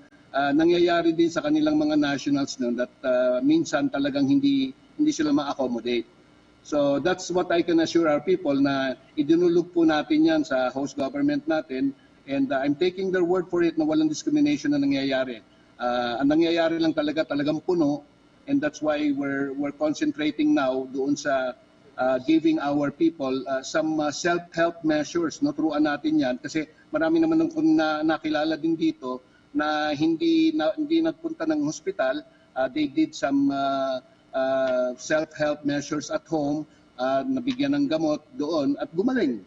nangyayari din sa kanilang mga nationals noon that minsan talagang hindi sila ma-accommodate. So that's what I can assure our people, na idinulog po natin yan sa host government natin, and I'm taking their word for it na walang discrimination na nangyayari. Ang nangyayari lang talagang puno. And that's why we're concentrating now doon sa giving our people some self-help measures. No, turuan natin yan kasi marami naman na nakilala din dito na hindi nagpunta ng hospital. They did some self-help measures at home, nabigyan ng gamot doon at gumaling.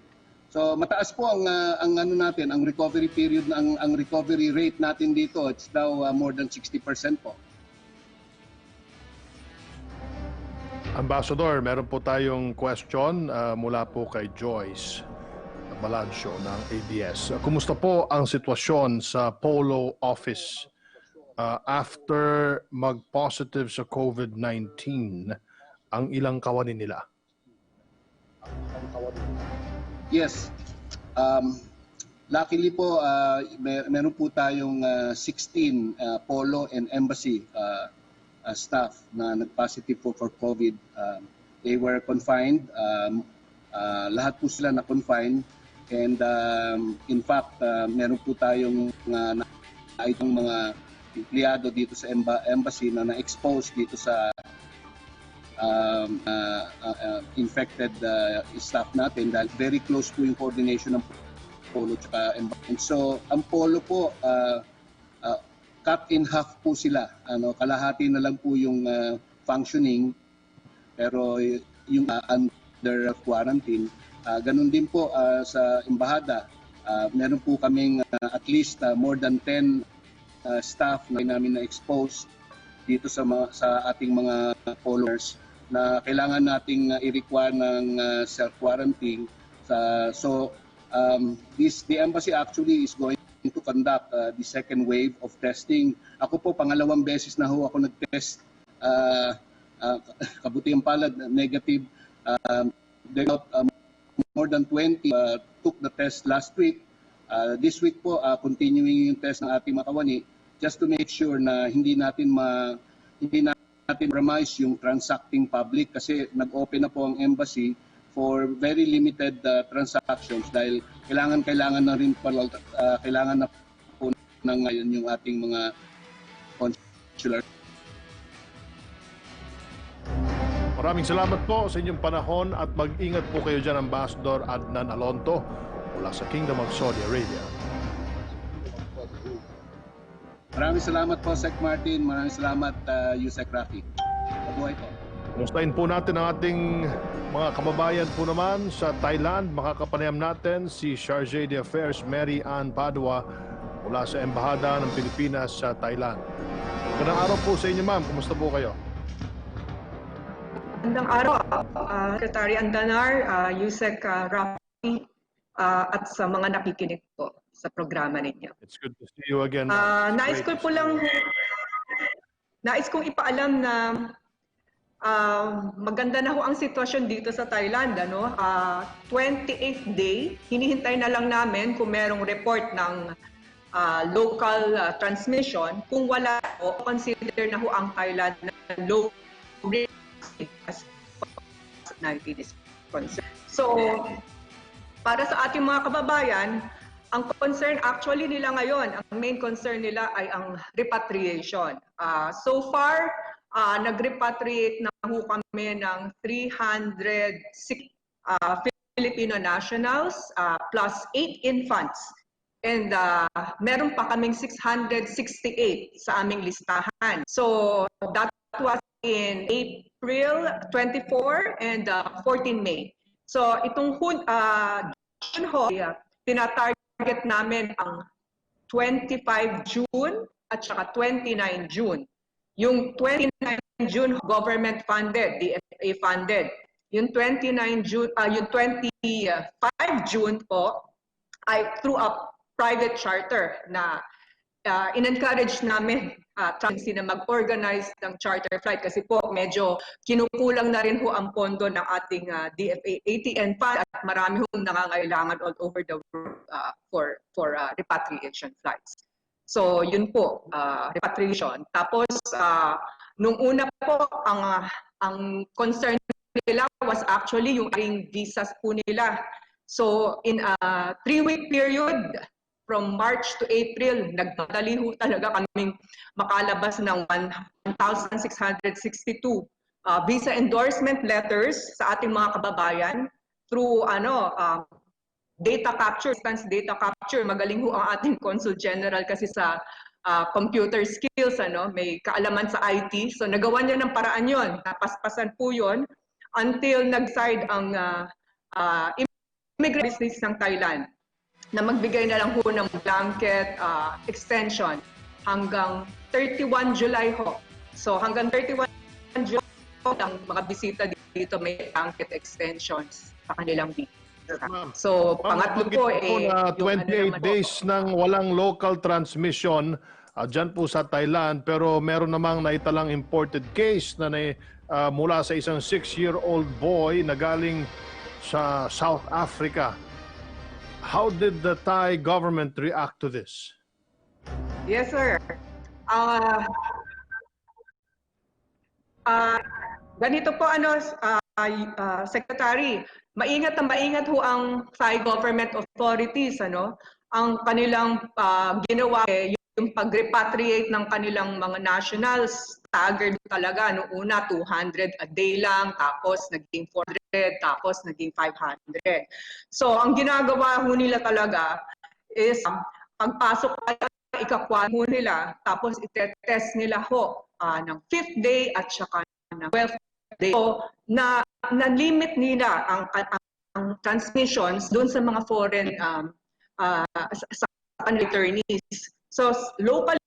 So mataas po ang ano natin, ang recovery period, ang recovery rate natin dito, it's now more than 60% po. Ambassador, meron po tayong question mula po kay Joyce Balancio ng ABS. Kumusta po ang sitwasyon sa Polo office after mag-positive sa COVID-19 ang ilang kawani nila? Yes. Luckily po, meron po tayong 16 Polo and Embassy staff na nag-positive po for COVID. They were confined. Lahat po sila na-confine. And in fact, meron po tayong itong mga empleyado dito sa embassy na na-expose dito sa infected staff natin dahil very close po yung coordination ng Polo at Embassy. And so, ang Polo po, cut in half po sila. Kalahati na lang po yung functioning, pero yung under quarantine. Ganun din po sa embahada. Meron po kaming at least more than 10 staff na namin na-expose dito sa ating mga Poloners na kailangan nating i-require ng self-quarantine. So, the embassy actually is going to conduct the second wave of testing. Ako po, pangalawang beses na ho ako nag-test. Kabutihan palad, negative. More than 20 took the test last week. This week po, continuing yung test ng ating mga kawani just to make sure na hindi natin compromise yung transacting public kasi nag-open na po ang embassy for very limited transactions dahil kailangan na rin po na ngayon yung ating mga consular. Maraming salamat po sa inyong panahon at mag-ingat po kayo dyan, Ambassador Adnan Alonto mula sa Kingdom of Saudi Arabia. Maraming salamat po, Sec Martin. Maraming salamat, Yusek Rafi. Mabuhay po. Kumustahin po natin ang ating mga kababayan po naman sa Thailand. Makakapanayam natin si Chargé d'Affaires Mary Ann Padua mula sa Embahada ng Pilipinas sa Thailand. Magandang araw po sa inyo, ma'am. Kumusta po kayo? Magandang araw, Secretary Andanar, Yusek Rafi, at sa mga nakikinig po sa programa ninyo. It's good to see you again. Nais kong ipaalam na maganda na ho ang sitwasyon dito sa Thailand. 28th day, hinihintay na lang namin kung merong report ng local transmission. Kung wala po, consider na ho ang Thailand na low risk as COVID-19 is concerned. So, para sa ating mga kababayan, ang concern actually nila ngayon, ang main concern nila ay ang repatriation. So far, nag-repatriate na ho kami ng 306 Filipino nationals plus 8 infants. And meron pa kaming 668 sa aming listahan. So that was in April 24 and 14 May. So itong June ho, tinatarget namin ang 25 June at saka 29 June. Yung 29 June government funded, DFA funded. Yung 29 June, yung 25 June po ay through a private charter na in-encourage namin na mag-organize ng charter flight kasi po medyo kinukulang na rin ho ang pondo ng ating DFA ATN fund at marami hong nangangailangan all over the world for repatriation flights. So yun po, repatriation. Tapos nung una po ang concern nila was actually yung visas po nila. So in a 3-week period from March to April, nagmadali ho talaga kaming makalabas ng 1,662 visa endorsement letters sa ating mga kababayan through data capture, distance data capture. Magaling ho ang ating Consul General kasi sa computer skills, may kaalaman sa IT. So nagawa niya ng paraan yon, napaspasan po yon until nag-side ang immigrant business ng Thailand na magbigay na lang ho ng blanket extension hanggang 31 July ho. So hanggang 31 July ho, ang mga bisita dito may blanket extensions sa kanilang visa. So pangatlo po na 28 days ng walang local transmission dyan po sa Thailand, pero meron namang naitalang imported case na mula sa isang 6-year-old boy na galing sa South Africa. How did the Thai government react to this? Yes, sir. Ganito po, Secretary, maingat na maingat ho ang Thai government authorities. Ang kanilang ginawa yung pag-repatriate ng kanilang mga nationals, staggered talaga. Noong una, 200 a day lang, tapos naging 400, tapos naging 500. So, ang ginagawa ho nila talaga is pagpasok ikakuha ho nila, tapos itetest nila ho ng 5th day at saka ng 12th day. So, na-limit nila ang transmissions doon sa mga foreign sa attorneys. So, locally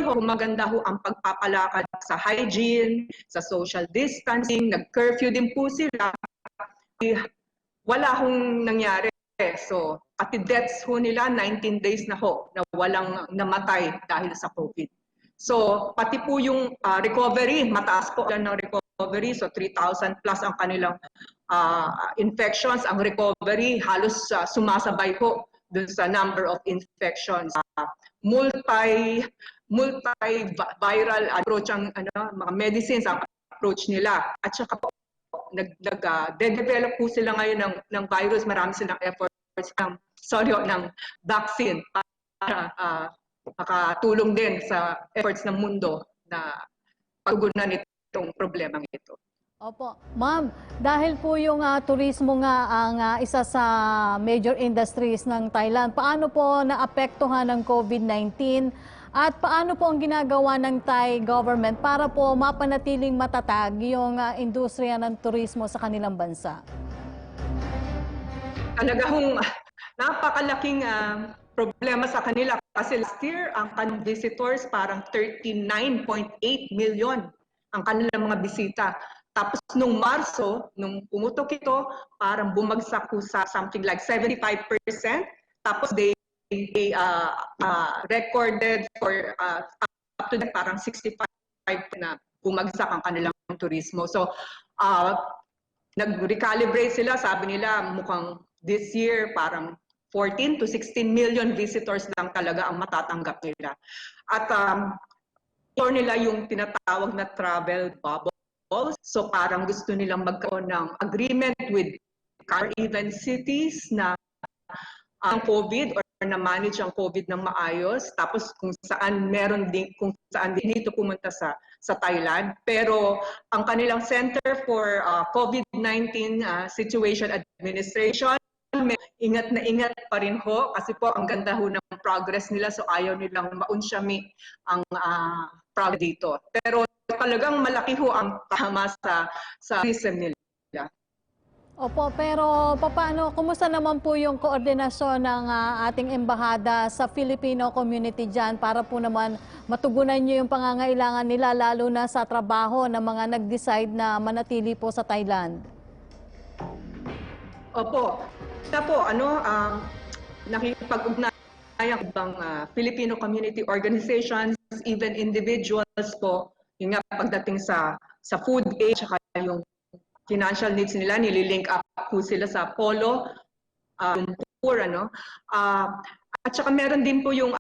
ho, maganda ho ang pagpapalakad sa hygiene, sa social distancing, nag-curfew din po sila. Wala hong nangyari. So, pati deaths ho nila, 19 days na ho, na walang namatay dahil sa COVID. So, pati po yung recovery, mataas po lang ng recovery. So, 3,000 plus ang kanilang infections. Ang recovery halos sumasabay ho dun sa number of infections. Multi-viral approach ang mga medicines ang approach nila. At saka po, nag-develop po sila ngayon ng virus. Marami silang efforts ng vaccine para makatulong din sa efforts ng mundo na pagtugunan itong problemang ito. Opo. Ma'am, dahil po yung turismo nga ang isa sa major industries ng Thailand, paano po naapektuhan ng COVID-19 at paano po ang ginagawa ng Thai government para po mapanatiling matatag yung industriya ng turismo sa kanilang bansa? Talagang napakalaking problema sa kanila kasi last year ang kanilang visitors parang 39.8 million ang kanilang mga bisita. Tapos nung Marso, nung pumutok ito, parang bumagsak po sa something like 75%. Tapos they recorded for up to parang 65% na bumagsak ang kanilang turismo. So nag-recalibrate sila, sabi nila mukhang this year parang 14 to 16 million visitors lang talaga ang matatanggap nila. At nila yung tinatawag na travel bubble. So parang gusto nilang magkaroon ng agreement with even cities na ang COVID or na manage ang COVID ng maayos. Tapos kung saan dito pumunta sa Thailand. Pero ang kanilang Center for COVID-19 Situation Administration, ingat na ingat pa rin ho kasi po ang ganda ho ng progress nila, so ayaw nilang maunsyami ang progress dito. Pero talagang malaki ho ang tama sa tourism nila. Opo, pero paano, kumusta naman po yung koordinasyon ng ating embahada sa Filipino community dyan para po naman matugunan nyo yung pangangailangan nila lalo na sa trabaho ng mga nag-decide na manatili po sa Thailand? Opo. Nakikipag-ugnayan ibang Filipino community organizations, even individuals po, yung nga pagdating sa food aid, saka yung financial needs nila, nililink up po sila sa polo, yung poor, at saka meron din po yung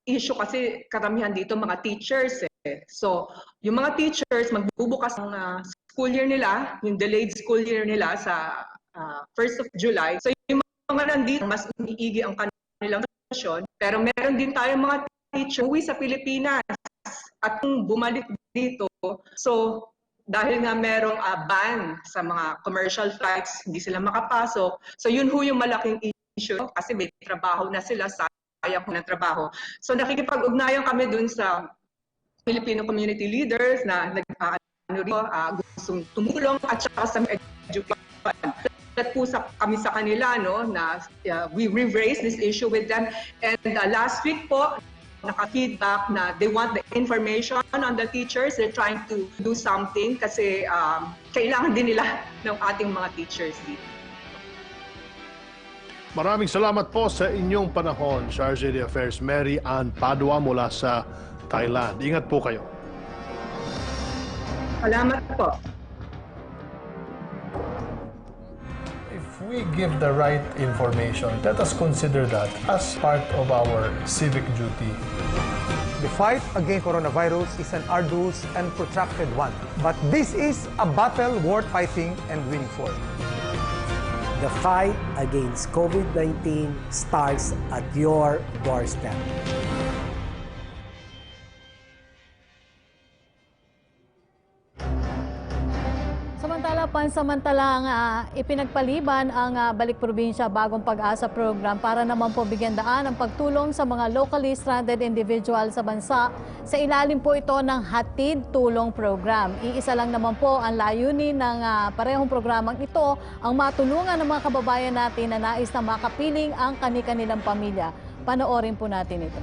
issue kasi karamihan dito mga teachers So, yung mga teachers magbubukas ng school year nila, yung delayed school year nila sa 1st of July. So, yung mga nandito, mas umiigi ang kanilang sitwasyon. Pero meron din tayong mga teacher uwi sa Pilipinas at kung bumalik dito. So, dahil nga merong ban sa mga commercial flights, hindi sila makapasok. So, yun ho yung malaking issue kasi may trabaho na sila, sayang ng trabaho. So, nakikipag-ugnayan kami dun sa Filipino community leaders na gustong tumulong at saka sa education po kami sa kanila, no, na we've raised this issue with them. And last week po, naka-feedback na they want the information on the teachers. They're trying to do something kasi kailangan din nila ng ating mga teachers dito. Maraming salamat po sa inyong panahon, Charge de Affairs Mary Ann Padua mula sa Thailand. Ingat po kayo. Salamat po. If we give the right information, let us consider that as part of our civic duty. The fight against coronavirus is an arduous and protracted one. But this is a battle worth fighting and winning for. The fight against COVID-19 starts at your doorstep. Samantala, pansamantalang ipinagpaliban ang Balik Probinsya Bagong Pag-asa program para naman po bigyan daan ang pagtulong sa mga locally stranded individual sa bansa. Sa ilalim po ito ng Hatid Tulong Program. Iisa lang naman po ang layunin ng parehong programang ito, ang matulungan ng mga kababayan natin na nais na makapiling ang kani-kanilang pamilya. Panoorin po natin ito.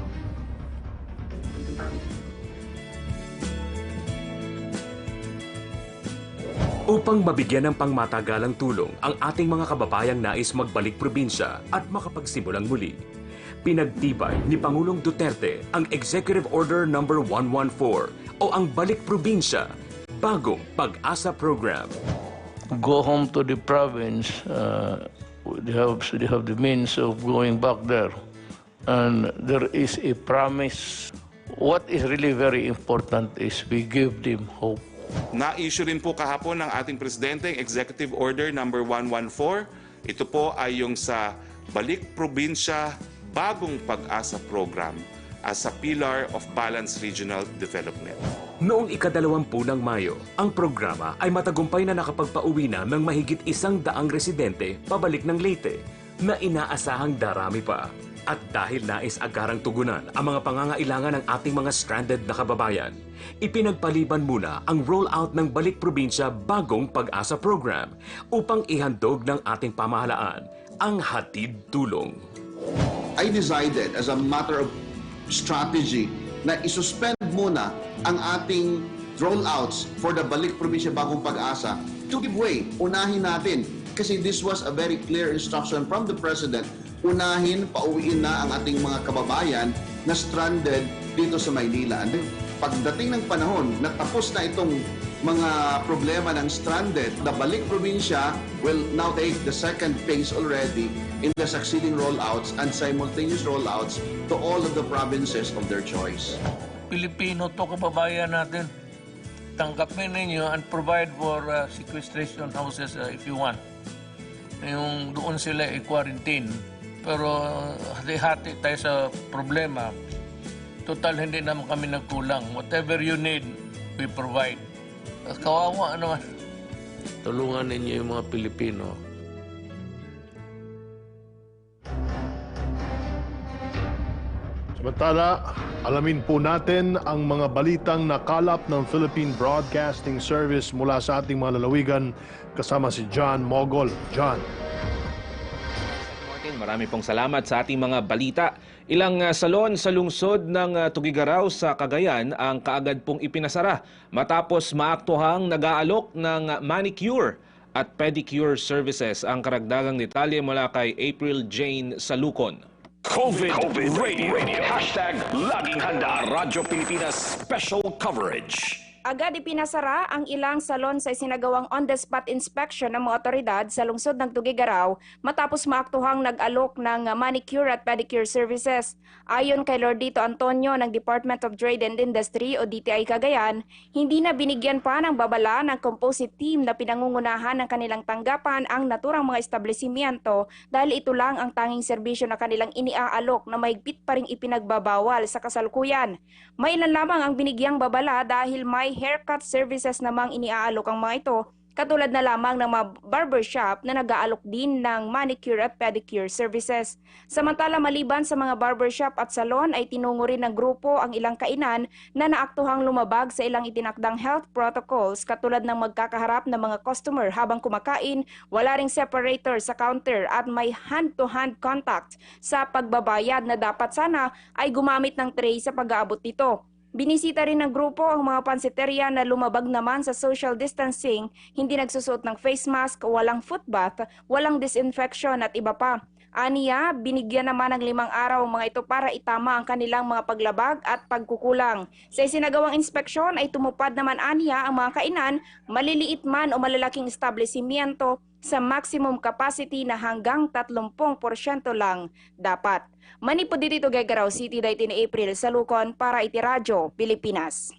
Upang mabigyan ng pangmatagalang tulong ang ating mga kababayang nais magbalik probinsya at makapagsimulang muli, pinagtibay ni Pangulong Duterte ang Executive Order No. 114 o ang Balik Probinsya Bagong Pag-asa Program. Go home to the province, they have the means of going back there. And there is a promise. What is really very important is we give them hope. Na-issue rin po kahapon ng ating Presidente ang Executive Order No. 114. Ito po ay yung sa Balik Probinsya Bagong Pag-asa Program as a pillar of balanced regional development. Noong ika-20 ng Mayo, ang programa ay matagumpay na nakapagpauwi na ng mahigit 100 residente pabalik ng Leyte na inaasahang darami pa. At dahil nais agarang tugunan ang mga pangangailangan ng ating mga stranded na kababayan, ipinagpaliban muna ang rollout ng Balik Probinsya Bagong Pag-asa Program upang ihandog ng ating pamahalaan ang hatid tulong. I decided as a matter of strategy na isuspend muna ang ating rollouts for the Balik Probinsya Bagong Pag-asa to give way. Unahin natin kasi this was a very clear instruction from the President. Unahin, pauwiin na ang ating mga kababayan na stranded dito sa Maynila. And pagdating ng panahon na tapos na itong mga problema ng stranded, the Balik Probinsya will now take the second phase already in the succeeding rollouts and simultaneous rollouts to all of the provinces of their choice. Pilipino to kababayan natin. Tanggapin ninyo and provide for sequestration houses if you want. Yung doon sila i-quarantine. Pero hati-hati tayo sa problema. Total, hindi naman kami nagkulang. Whatever you need, we provide. Kawawa naman. Tulungan ninyo yung mga Pilipino. Samantala, alamin po natin ang mga balitang nakalap ng Philippine Broadcasting Service mula sa ating mga lalawigan kasama si John Mogol. John. Marami pong salamat sa ating mga balita. Ilang salon sa lungsod ng Tugigaraw sa Cagayan ang kaagad pong ipinasara matapos maaktuhang nag-aalok ng manicure at pedicure services. Ang karagdagang detalye mula kay April Jane Salukon. COVID Radio. Hashtag Laging Handa. Radyo Pilipinas Special Coverage. Agad ipinasara ang ilang salon sa isinagawang on-the-spot inspection ng mga otoridad sa lungsod ng Tugigaraw matapos maaktuhang nag-alok ng manicure at pedicure services. Ayon kay Lordito Antonio ng Department of Trade and Industry o DTI Cagayan, hindi na binigyan pa ng babala ng composite team na pinangungunahan ng kanilang tanggapan ang naturang mga establishmento dahil ito lang ang tanging serbisyo na kanilang iniaalok na mahigpit pa ring ipinagbabawal sa kasalukuyan. May ilan lamang ang binigyang babala dahil may haircut services namang iniaalok ang mga ito katulad na lamang ng mga barbershop na nag-aalok din ng manicure at pedicure services. Samantala, maliban sa mga barbershop at salon ay tinungo rin ng grupo ang ilang kainan na naaktuhang lumabag sa ilang itinakdang health protocols katulad ng magkakaharap ng mga customer habang kumakain, wala ring separator sa counter at may hand-to-hand contact sa pagbabayad na dapat sana ay gumamit ng tray sa pag-aabot nito. Binisita rin ng grupo ang mga pansiteria na lumabag naman sa social distancing, hindi nagsusuot ng face mask, walang foot bath, walang disinfection at iba pa. Aniya, binigyan naman ng 5 araw ang mga ito para itama ang kanilang mga paglabag at pagkukulang. Sa isinagawang inspeksyon ay tumupad naman aniya ang mga kainan, maliliit man o malalaking establishmento sa maximum capacity na hanggang 30% lang dapat. Manipo dito Gagaraw City, 19 April, sa Lukon para Itiradyo, Pilipinas.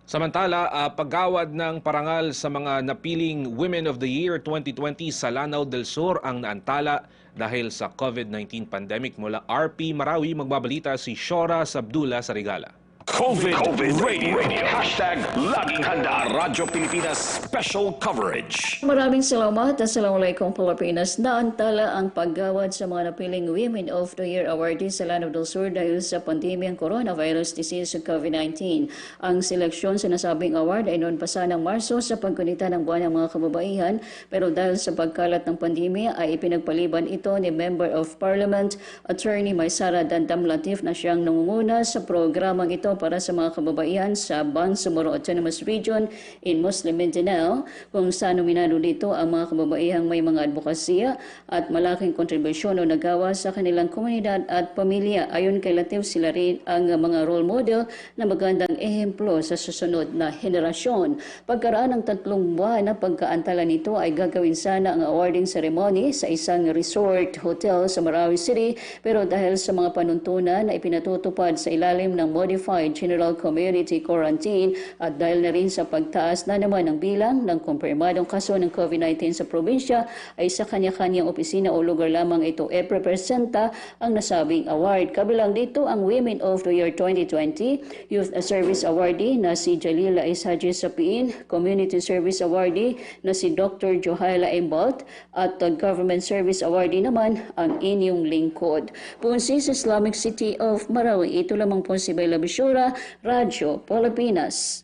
Samantala, paggawad ng parangal sa mga napiling Women of the Year 2020 sa Lanao del Sur ang naantala dahil sa COVID-19 pandemic. Mula RP Marawi, magbabalita si Shora Sabdula sa Regala. COVID Radio. Hashtag Laging Handa. Radyo Pilipinas Special Coverage. Maraming salamat at Assalamualaikum Pilipinas. Naantala ang paggawad sa mga napiling Women of the Year awardees sa Lanao del Sur dahil sa pandemyang coronavirus disease o COVID-19. Ang seleksyon sa nasabing award ay noon pa sanang Marso sa pagkunita ng buwan ng mga kababaihan, pero dahil sa pagkalat ng pandemya ay ipinagpaliban ito ni Member of Parliament Attorney Maysara Dandam Latif na siyang nangunguna sa programang ito para sa mga kababaihan sa Bangsamoro Autonomous Region in Muslim Mindanao, kung saan nominado dito ang mga kababaihang may mga advokasya at malaking kontribusyon o nagawa sa kanilang komunidad at pamilya. Ayon kay Latif, sila rin ang mga role model na magandang ehemplo sa susunod na henerasyon. Pagkaraan ng 3 buwan na pagkaantala nito ay gagawin sana ang awarding ceremony sa isang resort hotel sa Marawi City, pero dahil sa mga panuntunan na ipinatutupad sa ilalim ng modified General Community Quarantine at dahil na rin sa pagtaas na naman ng bilang ng kumpirmadong kaso ng COVID-19 sa probinsya, ay sa kanya-kanyang opisina o lugar lamang ito e-presenta ang nasabing award. Kabilang dito ang Women of the Year 2020, Youth Service Awardee na si Jalila Ishaji Sapiin, Community Service Awardee na si Dr. Johaila Embalt at Government Service Awardee naman ang inyong lingkod. Punsi sa Islamic City of Marawi, ito lamang po si Bella Bishura, Radyo Pilipinas.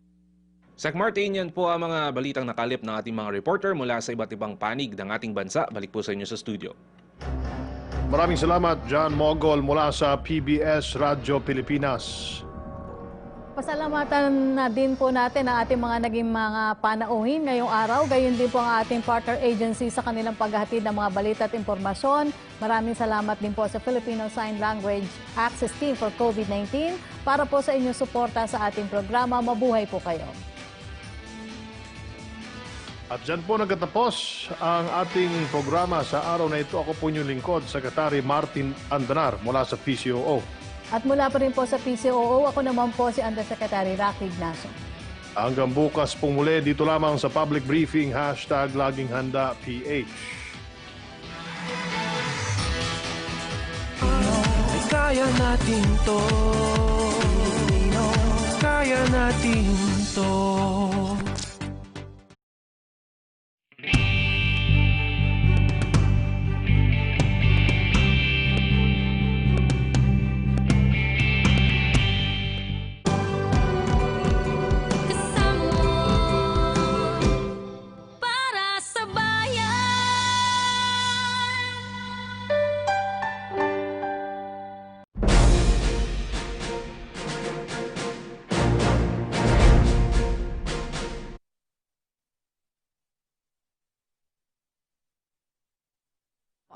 Sec Martin, yan po ang mga balitang nakalip ng ating mga reporter mula sa iba't ibang panig ng ating bansa. Balik po sa inyo sa studio. Maraming salamat, John Mogol mula sa PBS Radyo Pilipinas. Pasalamatan na din po natin ang ating mga naging mga panauhin ngayong araw. Gayon din po ang ating partner agency sa kanilang paghahatid ng mga balita at impormasyon. Maraming salamat din po sa Filipino Sign Language Access Team for COVID-19 para po sa inyong suporta sa ating programa. Mabuhay po kayo. At dyan po nagtatapos ang ating programa sa araw na ito. Ako po inyong lingkod, Secretary Martin Andanar mula sa PCOO. At mula pa rin po sa PCOO, ako naman po si Undersecretary Rocky Ignacio. Hanggang bukas pong muli dito lamang sa public briefing, hashtag Laging Handa PH. Kaya natin to, kaya natin to.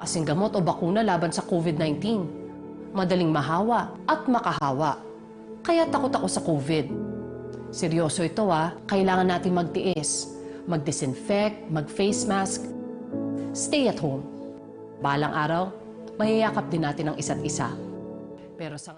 Kasing gamot o bakuna laban sa COVID-19. Madaling mahawa at makahawa. Kaya takot ako sa COVID. Seryoso ito kailangan natin magtiis. Mag-disinfect, mag-face mask. Stay at home. Balang araw, mahiyakap din natin ang isa't isa. Pero sa